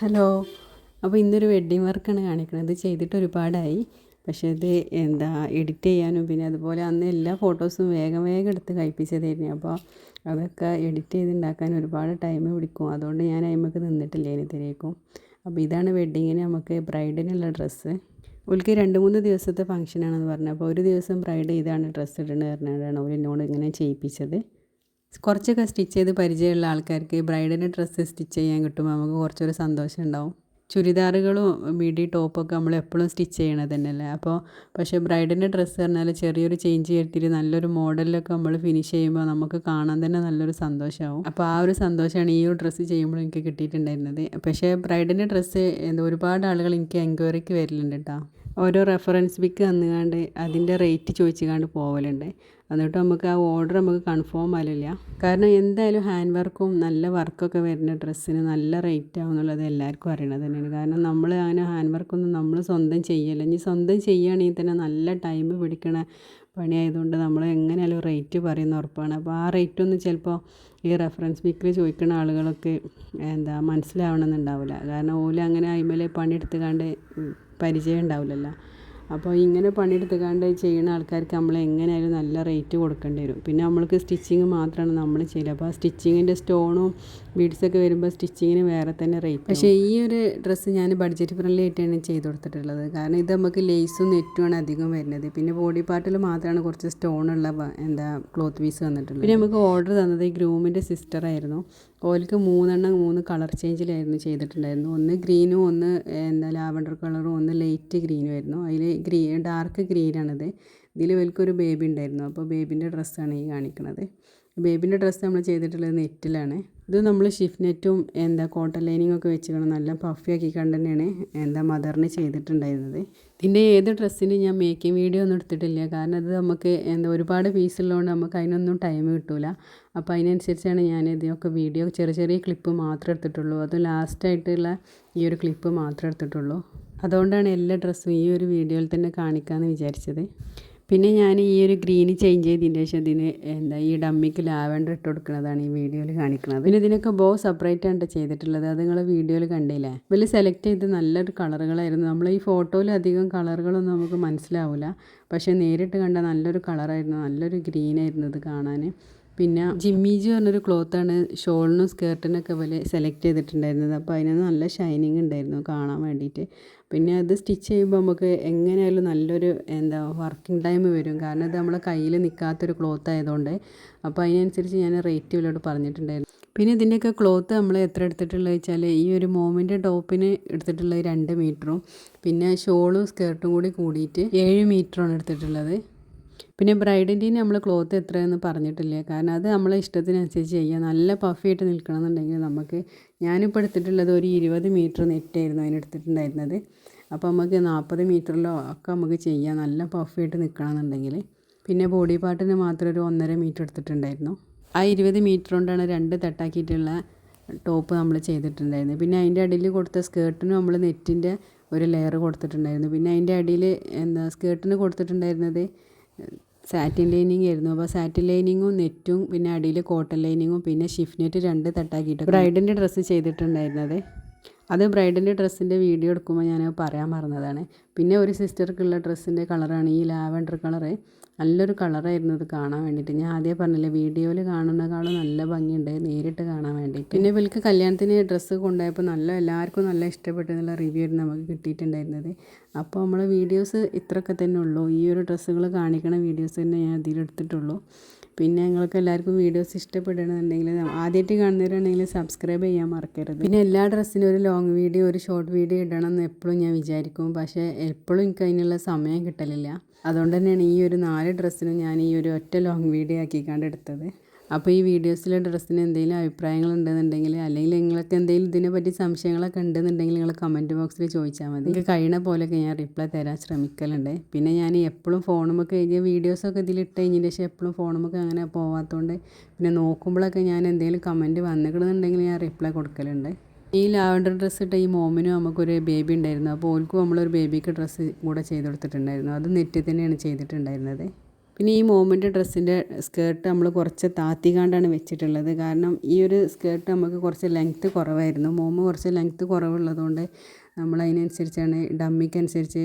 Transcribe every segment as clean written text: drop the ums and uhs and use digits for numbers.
Hello. അപ്പോൾ ഇന്നൊരു wedding വർക്കാണ് കാണിക്കുന്നത്. ഇത് ചെയ്തിട്ട് ഒരുപാടായി. പക്ഷേ ഇത് എഡിറ്റ് ചെയ്യാനും പിന്നെ അതുപോലെ അന്ന് എല്ലാ ഫോട്ടോസും വേഗം എടുത്ത് കഴിപ്പിച്ചതായിരുന്നു. അപ്പോൾ അതൊക്കെ എഡിറ്റ് ചെയ്തുണ്ടാക്കാൻ ഒരുപാട് ടൈം പിടിക്കും. അതുകൊണ്ട് ഞാൻ അതിന്മേൽ നിന്നിട്ടില്ല ഇതുവരേക്കും. അപ്പോൾ ഇതാണ് വെഡ്ഡിങ്ങിന് നമുക്ക് ബ്രൈഡിനുള്ള ഡ്രസ്സ്. ഓൾക്ക് 2-3 ദിവസത്തെ ഫംഗ്ഷനാണെന്ന് പറഞ്ഞു. അപ്പോൾ ഒരു ദിവസം ബ്രൈഡ് ഇതാണ് ഡ്രസ്സ് ഇടുന്നത് പറഞ്ഞാണ് അവർ എന്നോട് ഇങ്ങനെ ചെയ്യിപ്പിച്ചത്. കുറച്ചൊക്കെ സ്റ്റിച്ച് ചെയ്ത് പരിചയമുള്ള ആൾക്കാർക്ക് ബ്രൈഡിൻ്റെ ഡ്രസ്സ് സ്റ്റിച്ച് ചെയ്യാൻ കിട്ടുമ്പോൾ നമുക്ക് കുറച്ചൊരു സന്തോഷം ഉണ്ടാവും. ചുരിദാറുകളും മിഡി ടോപ്പൊക്കെ നമ്മൾ എപ്പോഴും സ്റ്റിച്ച് ചെയ്യണത് തന്നെയല്ലേ. പക്ഷേ ബ്രൈഡിൻ്റെ ഡ്രസ്സ് പറഞ്ഞാൽ ചെറിയൊരു ചേഞ്ച് വരുത്തിയിട്ട് നല്ലൊരു മോഡലിലൊക്കെ നമ്മൾ ഫിനിഷ് ചെയ്യുമ്പോൾ നമുക്ക് കാണാൻ തന്നെ നല്ലൊരു സന്തോഷമാവും. അപ്പോൾ ആ ഒരു സന്തോഷമാണ് ഈ ഒരു ഡ്രസ്സ് ചെയ്യുമ്പോൾ എനിക്ക് കിട്ടിയിട്ടുണ്ടായിരുന്നത്. പക്ഷേ ബ്രൈഡിൻ്റെ ഡ്രസ്സ് ഒരുപാട് ആളുകൾ എനിക്ക് എൻക്വയറിക്ക് വരലുണ്ട് കേട്ടോ. ഓരോ റെഫറൻസ് പിക്ക് തന്നുകൊണ്ട് അതിൻ്റെ റേറ്റ് ചോദിച്ചുകൊണ്ട് പോവലുണ്ട്. എന്നിട്ട് നമുക്ക് ആ ഓർഡർ നമുക്ക് കൺഫേം ആവില്ല. കാരണം എന്തായാലും ഹാൻഡ് വർക്കും നല്ല വർക്കൊക്കെ വരുന്ന ഡ്രസ്സിന് നല്ല റേറ്റ് ആവും എന്നുള്ളത് എല്ലാവർക്കും അറിയണത് തന്നെയാണ്. കാരണം നമ്മൾ അങ്ങനെ ഹാൻഡ് വർക്കൊന്നും നമ്മൾ സ്വന്തം ചെയ്യല്ല. ഇനി സ്വന്തം ചെയ്യുകയാണെങ്കിൽ തന്നെ നല്ല ടൈം പിടിക്കണ പണിയായതുകൊണ്ട് നമ്മൾ എങ്ങനെയായാലും റേറ്റ് പറയുന്ന ഉറപ്പാണ്. അപ്പോൾ ആ റേറ്റൊന്നും ചിലപ്പോൾ ഈ റെഫറൻസ് പിക്കിൽ ചോദിക്കുന്ന ആളുകളൊക്കെ മനസ്സിലാവണമെന്നുണ്ടാവില്ല. കാരണം ഓല് അങ്ങനെ അതിന്മേൽ പണിയെടുത്തുകൊണ്ട് പരിചയം ഉണ്ടാവില്ലല്ലോ. അപ്പോൾ ഇങ്ങനെ പണിയെടുത്തുകൊണ്ട് ചെയ്യുന്ന ആൾക്കാർക്ക് നമ്മൾ എങ്ങനെയായാലും നല്ല റേറ്റ് കൊടുക്കേണ്ടി വരും. പിന്നെ നമ്മൾക്ക് സ്റ്റിച്ചിങ് മാത്രമാണ് നമ്മൾ ചെയ്യല്. അപ്പോൾ ആ സ്റ്റിച്ചിങ്ങിൻ്റെ സ്റ്റോണും ബീഡ്സൊക്കെ വരുമ്പോൾ സ്റ്റിച്ചിങ്ങിന് വേറെ തന്നെ റേറ്റ്. പക്ഷേ ഈ ഒരു ഡ്രസ്സ് ഞാൻ ബഡ്ജറ്റ് ഫ്രണ്ട്ലി ആയിട്ടാണ് ചെയ്ത് കൊടുത്തിട്ടുള്ളത്. കാരണം ഇത് നമുക്ക് ലേസും നെറ്റുമാണ് അധികം വരുന്നത്. പിന്നെ ബോഡി പാർട്ടിൽ മാത്രമാണ് കുറച്ച് സ്റ്റോണുള്ള ക്ലോത്ത് പീസ് വന്നിട്ടുള്ളത്. പിന്നെ നമുക്ക് ഓർഡർ തന്നത് ഈ ഗ്രൂമിൻ്റെ സിസ്റ്ററായിരുന്നു. ഓൽക്ക് 3 കളർ ചേഞ്ചിലായിരുന്നു ചെയ്തിട്ടുണ്ടായിരുന്നു. ഒന്ന് ഗ്രീനും ഒന്ന് ലാവൻഡർ കളറും ഒന്ന് ലൈറ്റ് ഗ്രീനും ആയിരുന്നു. അതിൽ ഡാർക്ക് ഗ്രീനാണിത്. ഇതിൽ ഇവൽക്കൊരു ബേബി ഉണ്ടായിരുന്നു. അപ്പോൾ ബേബിൻ്റെ ഡ്രസ്സാണ് ഈ കാണിക്കുന്നത്. ബേബിൻ്റെ ഡ്രസ്സ് നമ്മൾ ചെയ്തിട്ടുള്ളത് നെറ്റിലാണ്. ഇത് നമ്മൾ ഷിഫ്റ്റ് നെറ്റും കോട്ടൺ ലൈനിങ് ഒക്കെ വെച്ചിട്ട് നല്ല പഫി ആക്കി കണ്ട് തന്നെയാണ് മദറിന് ചെയ്തിട്ടുണ്ടായിരുന്നത്. ഇതിൻ്റെ ഏത് ഡ്രസ്സിന് ഞാൻ മേക്കിംഗ് വീഡിയോ ഒന്നും എടുത്തിട്ടില്ല. കാരണം അത് നമുക്ക് ഒരുപാട് പീസ് ഉള്ളതുകൊണ്ട് നമുക്ക് അതിനൊന്നും ടൈം കിട്ടില്ല. അപ്പോൾ അതിനനുസരിച്ചാണ് ഞാൻ ഇതിനൊക്കെ വീഡിയോ ചെറിയ ക്ലിപ്പ് മാത്രമേ എടുത്തിട്ടുള്ളൂ. അത് ലാസ്റ്റായിട്ടുള്ള ഈ ഒരു ക്ലിപ്പ് മാത്രമേ എടുത്തിട്ടുള്ളൂ. അതുകൊണ്ടാണ് എല്ലാ ഡ്രസ്സും ഈ ഒരു വീഡിയോയിൽ തന്നെ കാണിക്കാമെന്ന് വിചാരിച്ചത്. പിന്നെ ഞാൻ ഈ ഒരു ഗ്രീന് ചേഞ്ച് ചെയ്തതിൻ്റെ ശേഷം ഇതിന് ഈ ഡമ്മിക്ക് ലാവൻഡർ ഇട്ട് കൊടുക്കുന്നതാണ് ഈ വീഡിയോയിൽ കാണിക്കുന്നത്. പിന്നെ ഇതിനൊക്കെ ബോ സെപ്പറേറ്റ് ആണ് ചെയ്തിട്ടുള്ളത്. അത് നിങ്ങൾ വീഡിയോയിൽ കണ്ടില്ലേ. ഇതിൽ സെലക്ട് ചെയ്ത് നല്ലൊരു കളറുകളായിരുന്നു. നമ്മൾ ഈ ഫോട്ടോയിൽ അധികം കളറുകളൊന്നും നമുക്ക് മനസ്സിലാവില്ല. പക്ഷേ നേരിട്ട് കണ്ട നല്ലൊരു കളറായിരുന്നു. നല്ലൊരു ഗ്രീനായിരുന്നു ഇത് കാണാൻ. പിന്നെ ജിമ്മീജി പറഞ്ഞൊരു ക്ലോത്താണ് ഷോളിനും സ്കേർട്ടിനൊക്കെ പോലെ സെലക്ട് ചെയ്തിട്ടുണ്ടായിരുന്നത്. അപ്പോൾ അതിന് നല്ല ഷൈനിങ് ഉണ്ടായിരുന്നു കാണാൻ വേണ്ടിയിട്ട്. പിന്നെ അത് സ്റ്റിച്ച് ചെയ്യുമ്പോൾ നമുക്ക് എങ്ങനെയായാലും നല്ലൊരു വർക്കിംഗ് ടൈം വരും. കാരണം ഇത് നമ്മളെ കയ്യിൽ നിൽക്കാത്തൊരു ക്ലോത്ത് ആയതുകൊണ്ട്. അപ്പോൾ അതിനനുസരിച്ച് ഞാൻ റേറ്റ് ഇവരോട് പറഞ്ഞിട്ടുണ്ടായിരുന്നു. പിന്നെ ഇതിൻ്റെയൊക്കെ ക്ലോത്ത് നമ്മൾ എത്ര എടുത്തിട്ടുള്ളത് വെച്ചാൽ ഈ ഒരു മോമിൻ്റെ ടോപ്പിന് എടുത്തിട്ടുള്ളത് 2 മീറ്ററും പിന്നെ ഷോളും സ്കേർട്ടും കൂടി കൂടിയിട്ട് 7 മീറ്ററാണ് എടുത്തിട്ടുള്ളത്. പിന്നെ ബ്രൈഡിൻ്റെ നമ്മൾ ക്ലോത്ത് എത്രയെന്ന് പറഞ്ഞിട്ടില്ല. കാരണം അത് നമ്മളെ ഇഷ്ടത്തിനനുസരിച്ച് ചെയ്യുക. നല്ല പഫിയായിട്ട് നിൽക്കണമെന്നുണ്ടെങ്കിൽ നമുക്ക് ഞാനിപ്പോൾ എടുത്തിട്ടുള്ളത് ഒരു 20 മീറ്റർ നെറ്റായിരുന്നു അതിനെടുത്തിട്ടുണ്ടായിരുന്നത്. അപ്പോൾ നമുക്ക് 40 മീറ്ററിലോ ഒക്കെ നമുക്ക് ചെയ്യാം നല്ല പഫിയായിട്ട് നിൽക്കണമെന്നുണ്ടെങ്കിൽ. പിന്നെ ബോഡി പാർട്ടിന് മാത്രം ഒരു 1.5 മീറ്റർ എടുത്തിട്ടുണ്ടായിരുന്നു. ആ 20 മീറ്റർ കൊണ്ടാണ് 2 തട്ടാക്കിയിട്ടുള്ള ടോപ്പ് നമ്മൾ ചെയ്തിട്ടുണ്ടായിരുന്നത്. പിന്നെ അതിൻ്റെ അടിയിൽ കൊടുത്ത സ്കേർട്ടിനും നമ്മൾ നെറ്റിൻ്റെ ഒരു ലെയർ കൊടുത്തിട്ടുണ്ടായിരുന്നു. പിന്നെ അതിൻ്റെ അടിയിൽ സ്കേർട്ടിന് കൊടുത്തിട്ടുണ്ടായിരുന്നത് സാറ്റിൻ ലൈനിങ് ആയിരുന്നു. അപ്പോൾ സാറ്റിൻ ലൈനിങ്ങും നെറ്റും പിന്നെ അടിയിൽ കോട്ടൺ ലൈനിങ്ങും പിന്നെ ഷിഫ്റ്റ് നെറ്റ് 2 തട്ടാക്കിയിട്ട് ബ്രൈഡിൻ്റെ ഡ്രസ്സ് ചെയ്തിട്ടുണ്ടായിരുന്നത്. അത് ബ്രൈഡിൻ്റെ ഡ്രസ്സിൻ്റെ വീഡിയോ എടുക്കുമ്പോൾ ഞാൻ പറയാൻ മറന്നതാണ്. പിന്നെ ഒരു സിസ്റ്റർക്കുള്ള ഡ്രസ്സിൻ്റെ കളറാണ് ഈ ലാവൻഡർ കളറ്. നല്ലൊരു കളറായിരുന്നു ഇത് കാണാൻ വേണ്ടിയിട്ട്. ഞാൻ ആദ്യം പറഞ്ഞില്ലേ വീഡിയോയിൽ കാണുന്നതിനേക്കാളും നല്ല ഭംഗിയുണ്ട് നേരിട്ട് കാണാൻ വേണ്ടിയിട്ട്. പിന്നെ ഇവർക്ക് കല്യാണത്തിന് ഡ്രസ്സ് കൊണ്ടുപോയപ്പോൾ എല്ലാവർക്കും നല്ല ഇഷ്ടപ്പെട്ടു എന്നുള്ള റിവ്യൂ ആയിരുന്നു നമുക്ക് കിട്ടിയിട്ടുണ്ടായിരുന്നത്. അപ്പോൾ നമ്മൾ വീഡിയോസ് ഇത്രയൊക്കെ തന്നെ ഉള്ളൂ. ഈ ഒരു ഡ്രസ്സുകൾ കാണിക്കണ വീഡിയോസ് തന്നെ ഞാൻ ഇതിലെടുത്തിട്ടുള്ളൂ. പിന്നെ നിങ്ങൾക്ക് എല്ലാവർക്കും വീഡിയോസ് ഇഷ്ടപ്പെടണമെന്നുണ്ടെങ്കിൽ ആദ്യമായിട്ട് കാണുന്നവരാണെങ്കിൽ സബ്സ്ക്രൈബ് ചെയ്യാൻ മറക്കരുത്. പിന്നെ എല്ലാ ഡ്രസ്സിനും ഒരു ലോങ് വീഡിയോ ഒരു ഷോർട്ട് വീഡിയോ ഇടണം എന്ന് എപ്പോഴും ഞാൻ വിചാരിക്കും. പക്ഷേ എപ്പോഴും എനിക്ക് അതിനുള്ള സമയം കിട്ടലില്ല. അതുകൊണ്ട് തന്നെയാണ് ഈ ഒരു 4 ഡ്രസ്സിനും ഞാൻ ഈ ഒരു ഒറ്റ ലോങ് വീഡിയോ ആക്കിക്കാണ്ട് എടുത്തത്. അപ്പോൾ ഈ വീഡിയോസിലെ ഡ്രസ്സിന് എന്തെങ്കിലും അഭിപ്രായങ്ങൾ ഉണ്ടെന്നുണ്ടെങ്കിൽ അല്ലെങ്കിൽ നിങ്ങൾക്ക് എന്തെങ്കിലും ഇതിനെപ്പറ്റി സംശയങ്ങളൊക്കെ ഉണ്ടെന്നുണ്ടെങ്കിൽ നിങ്ങൾ കമൻറ്റ് ബോക്സിൽ ചോദിച്ചാൽ മതി. എനിക്ക് കഴിയുന്ന പോലെയൊക്കെ ഞാൻ റിപ്ലൈ തരാൻ ശ്രമിക്കലുണ്ട്. പിന്നെ ഞാൻ എപ്പോഴും ഫോണുമൊക്കെ എഴുതിയ വീഡിയോസൊക്കെ ഇതിലിട്ട് കഴിഞ്ഞതിന് ശേഷം എപ്പോഴും ഫോണുമൊക്കെ അങ്ങനെ പോകാത്തതുകൊണ്ട് പിന്നെ നോക്കുമ്പോഴൊക്കെ ഞാൻ എന്തെങ്കിലും കമൻറ്റ് വന്നിട്ടുണ്ടെങ്കിൽ ഞാൻ റിപ്ലൈ കൊടുക്കലുണ്ട്. ഈ ലാവൻഡർ ഡ്രസ്സ് ഇട്ട ഈ മോമിനും നമുക്കൊരു ബേബി ഉണ്ടായിരുന്നു. അപ്പോൾ ഓൽക്കും നമ്മളൊരു ബേബിക്ക് ഡ്രസ്സ് കൂടെ ചെയ്ത് കൊടുത്തിട്ടുണ്ടായിരുന്നു. അത് നെറ്റിൽ തന്നെയാണ് ചെയ്തിട്ടുണ്ടായിരുന്നത്. പിന്നെ ഈ മോമിൻ്റെ ഡ്രസ്സിൻ്റെ സ്കേർട്ട് നമ്മൾ കുറച്ച് താത്തിക്കാണ്ടാണ് വെച്ചിട്ടുള്ളത്. കാരണം ഈ ഒരു സ്കേർട്ട് നമുക്ക് കുറച്ച് ലെങ്ത്ത് കുറവായിരുന്നു. മോമ് കുറച്ച് ലെങ്ത്ത് കുറവുള്ളതുകൊണ്ട് നമ്മൾ അതിനനുസരിച്ചാണ് ഡമ്മിക്കനുസരിച്ച്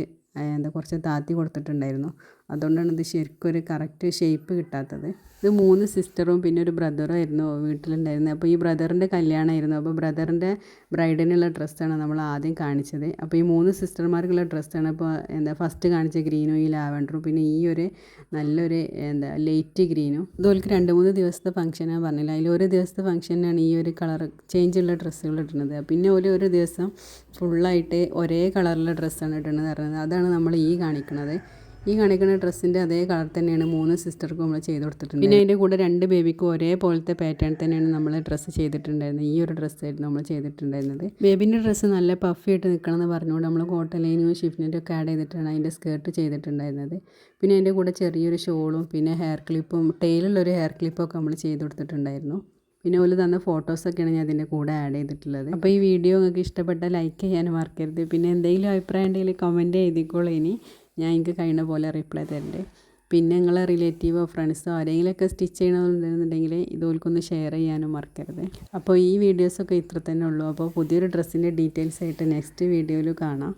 കുറച്ച് താത്തി കൊടുത്തിട്ടുണ്ടായിരുന്നു. അതുകൊണ്ടാണ് ഇത് ശരിക്കും ഒരു കറക്റ്റ് ഷേപ്പ് കിട്ടാത്തത്. ഇത് 3 സിസ്റ്ററും പിന്നെ ഒരു ബ്രദറും ആയിരുന്നു വീട്ടിലുണ്ടായിരുന്നത്. അപ്പോൾ ഈ ബ്രദറിൻ്റെ കല്യാണമായിരുന്നു. അപ്പോൾ ബ്രദറിൻ്റെ ബ്രൈഡിനുള്ള ഡ്രസ്സാണ് നമ്മൾ ആദ്യം കാണിച്ചത്. അപ്പോൾ ഈ 3 സിസ്റ്റർമാർക്കുള്ള ഡ്രസ്സാണ് ഇപ്പോൾ ഫസ്റ്റ് കാണിച്ച ഗ്രീനും ഈ ലാവൻഡറും പിന്നെ ഈ ഒരു നല്ലൊരു ലൈറ്റ് ഗ്രീനും. ഇതുപോലക്ക് 2-3 ദിവസത്തെ ഫംഗ്ഷനാണ് പറഞ്ഞില്ല. അതിൽ ഒരു ദിവസത്തെ ഫംഗ്ഷനാണ് ഈ ഒരു കളർ ചേഞ്ചുള്ള ഡ്രസ്സുകൾ ഇടുന്നത്. പിന്നെ ഒരു ദിവസം ഫുള്ളായിട്ട് ഒരേ കളറിലുള്ള ഡ്രസ്സാണ് ഇടുന്നത് പറഞ്ഞത്. അതാണ് നമ്മൾ ഈ കാണിക്കുന്ന ഡ്രസ്സിൻ്റെ അതേ കളർ തന്നെയാണ് 3 സിസ്റ്റർക്കും നമ്മൾ ചെയ്ത് കൊടുത്തിട്ടുണ്ട്. പിന്നെ അതിൻ്റെ കൂടെ 2 ബേബിക്കും ഒരേപോലത്തെ പാറ്റേൺ തന്നെയാണ് നമ്മൾ ഡ്രസ്സ് ചെയ്തിട്ടുണ്ടായിരുന്നത്. ഈ ഒരു ഡ്രസ്സായിരുന്നു നമ്മൾ ചെയ്തിട്ടുണ്ടായിരുന്നത്. ബേബിൻ്റെ ഡ്രസ്സ് നല്ല പഫി ആയിട്ട് നിൽക്കണമെന്ന് പറഞ്ഞുകൊണ്ട് നമ്മൾ കോട്ടൺ ലൈനും ഷിഫ്റ്റിനും ഒക്കെ ആഡ് ചെയ്തിട്ടാണ് അതിൻ്റെ സ്കേർട്ട് ചെയ്തിട്ടുണ്ടായിരുന്നത്. പിന്നെ അതിൻ്റെ കൂടെ ചെറിയൊരു ഷോളും പിന്നെ ഹെയർ ക്ലിപ്പും ടൈലുള്ളൊരു ഹെയർ ക്ലിപ്പൊക്കെ നമ്മൾ ചെയ്ത് കൊടുത്തിട്ടുണ്ടായിരുന്നു. പിന്നെ ഓല് തന്ന ഫോട്ടോസൊക്കെയാണ് ഞാൻ അതിൻ്റെ കൂടെ ആഡ് ചെയ്തിട്ടുള്ളത്. അപ്പോൾ ഈ വീഡിയോ നിങ്ങൾക്ക് ഇഷ്ടപ്പെട്ടാൽ ലൈക്ക് ചെയ്യാൻ മറക്കരുത്. പിന്നെ എന്തെങ്കിലും അഭിപ്രായം ഉണ്ടെങ്കിൽ കമൻറ്റ് എഴുതിക്കോളൂ. ഇനി ഞാൻ എനിക്ക് കഴിയുന്ന പോലെ റിപ്ലൈ തരണ്ടേ. പിന്നെ നിങ്ങളെ റിലേറ്റീവോ ഫ്രണ്ട്സോ ആരെങ്കിലുമൊക്കെ സ്റ്റിച്ച് ചെയ്യണമെന്നുണ്ടെന്നുണ്ടെങ്കിൽ ഇതുപോലൊന്ന് ഷെയർ ചെയ്യാനും മറക്കരുത്. അപ്പോൾ ഈ വീഡിയോസൊക്കെ ഇത്ര തന്നെ ഉള്ളൂ. അപ്പോൾ പുതിയൊരു ഡ്രസ്സിൻ്റെ ഡീറ്റെയിൽസ് ആയിട്ട് നെക്സ്റ്റ് വീഡിയോയിൽ കാണാം.